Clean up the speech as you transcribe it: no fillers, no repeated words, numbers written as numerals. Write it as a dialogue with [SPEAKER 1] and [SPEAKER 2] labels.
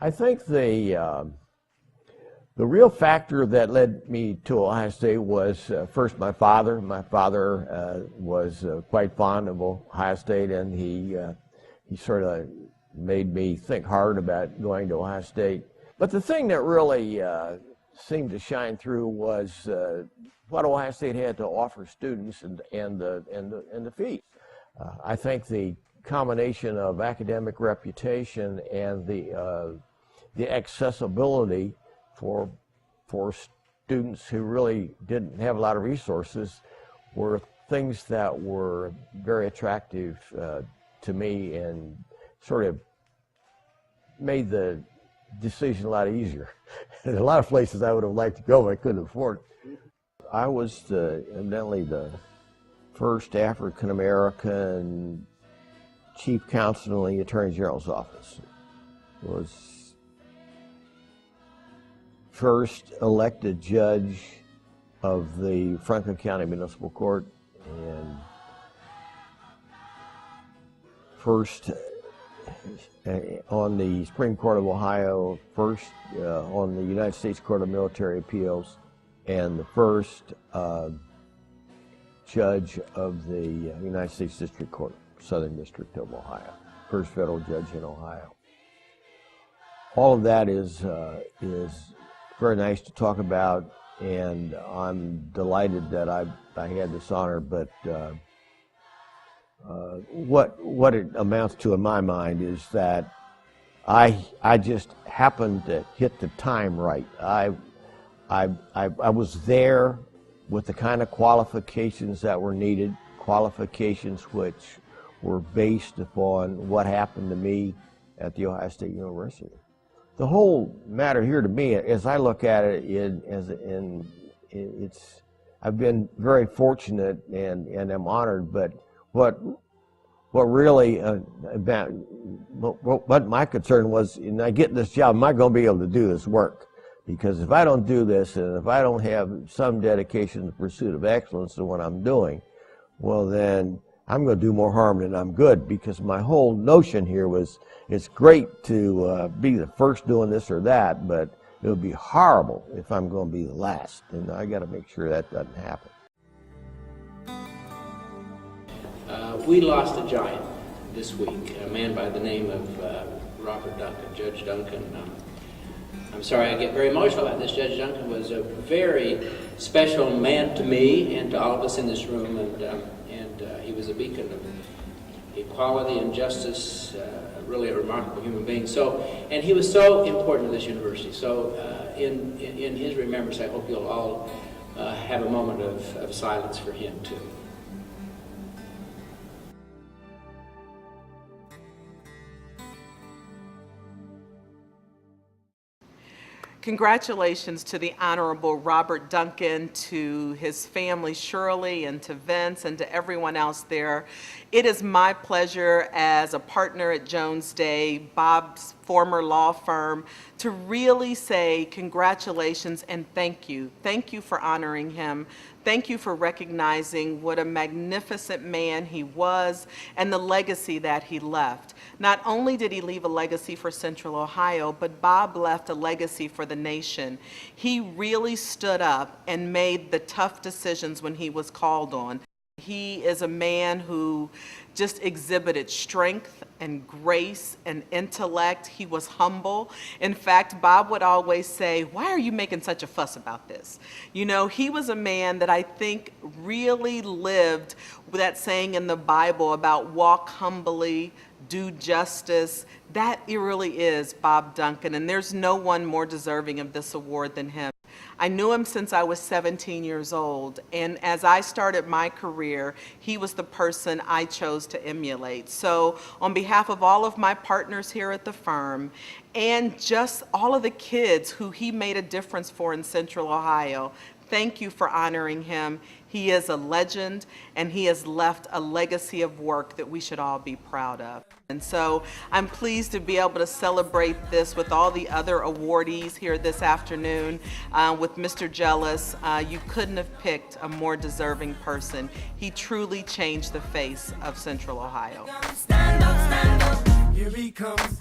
[SPEAKER 1] I think the real factor that led me to Ohio State was first my father. My father was quite fond of Ohio State, and he sort of made me think hard about going to Ohio State. But the thing that really seemed to shine through was what Ohio State had to offer students and the fees. I think the combination of academic reputation and the accessibility for students who really didn't have a lot of resources were things that were very attractive to me and sort of made the decision a lot easier. A lot of places I would have liked to go, but I couldn't afford it. I was evidently the first African American chief counsel in the Attorney General's office. Was first elected judge of the Franklin County Municipal Court, and first on the Supreme Court of Ohio, first on the United States Court of Military Appeals, and the first judge of the United States District Court, Southern District of Ohio, first federal judge in Ohio. All of that is very nice to talk about, and I'm delighted that I had this honor. But what it amounts to in my mind is that I just happened to hit the time right. I was there with the kind of qualifications that were needed, qualifications which were based upon what happened to me at the Ohio State University. The whole matter here to me, as I look at it, I've been very fortunate and am honored. But what really what my concern was, in I get this job, am I going to be able to do this work? Because if I don't do this, and if I don't have some dedication to the pursuit of excellence in what I'm doing, well then I'm going to do more harm than I'm good. Because my whole notion here was, it's great to be the first doing this or that, but it would be horrible if I'm going to be the last, and I got to make sure that doesn't happen.
[SPEAKER 2] We lost a giant this week, a man by the name of Robert Duncan, Judge Duncan. I'm sorry I get very emotional about this. Judge Duncan was a very special man to me and to all of us in this room, and he was a beacon of equality and justice, really a remarkable human being. And he was so important to this university. So in his remembrance, I hope you'll all have a moment of silence for him too.
[SPEAKER 3] Congratulations to the Honorable Robert Duncan, to his family Shirley, and to Vince, and to everyone else there. It is my pleasure as a partner at Jones Day, Bob's former law firm, to really say congratulations and thank you. Thank you for honoring him. Thank you for recognizing what a magnificent man he was and the legacy that he left. Not only did he leave a legacy for Central Ohio, but Bob left a legacy for the nation. He really stood up and made the tough decisions when he was called on. He is a man who just exhibited strength and grace and intellect. He was humble. In fact, Bob would always say, "Why are you making such a fuss about this?" You know, he was a man that I think really lived that saying in the Bible about walk humbly, do justice. That it really is Bob Duncan, and there's no one more deserving of this award than him. I knew him since I was 17 years old, and as I started my career, he was the person I chose to emulate. So on behalf of all of my partners here at the firm, and just all of the kids who he made a difference for in Central Ohio, thank you for honoring him. He is a legend, and he has left a legacy of work that we should all be proud of. And so I'm pleased to be able to celebrate this with all the other awardees here this afternoon. With Mr. Jealous, you couldn't have picked a more deserving person. He truly changed the face of Central Ohio.
[SPEAKER 4] Stand up, here he comes.